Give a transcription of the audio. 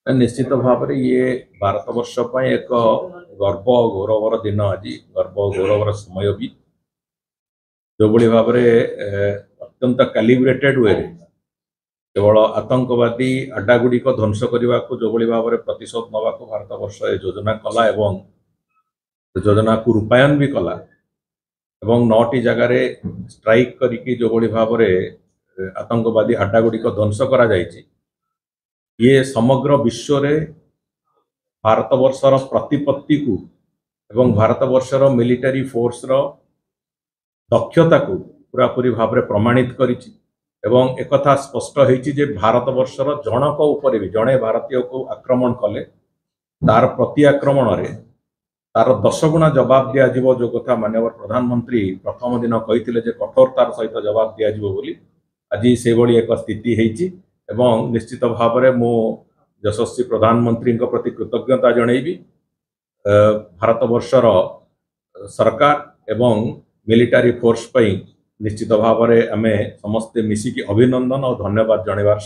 निश्चित भाव में ये भारत वर्ष एक गर्व गौरवर दिन आज गर्व गौरवर समय भी जो भाव में अत्यंत कैलिब्रेटेड वे केवल आतंकवादी अड्डा गुड़िक ध्वंस करने को जो भाव में प्रतिशोध नवा भारत वर्ष योजना कला एवं योजना को रूपायन भी कला एवं 9टी जगार स्ट्राइक करी जो भाव में आतंकवादी अड्डा गुड़िक ध्वंस करा जायछि। ये समग्र विश्व रे भारत वर्षर प्रतिपत्ति को एवं भारत वर्षर मिलिटरी फोर्स रो दक्षता को पूरापूरी भाव में प्रमाणित करिछि एवं एकथा स्पष्ट होइछि जे भारत वर्षर जनक उपरे भी जड़े भारतीय को आक्रमण कले तार प्रति आक्रमण रे तार 10 गुणा जवाब दिया जिवो जो कथा माननीय प्रधानमंत्री प्रथम दिन कहिथिले जे कठोरतार सहित जवाब दिया जिवो बोली आज से भली एक स्थिति होइछि एवं निश्चित भाव में मो यशस्वी प्रधानमंत्री प्रति कृतज्ञता जनइबी। भारत वर्षर सरकार एवं मिलिटारी फोर्स पई निश्चित भाव में आमे समस्ते मिसिकी अभिनंदन और धन्यवाद जणाइबार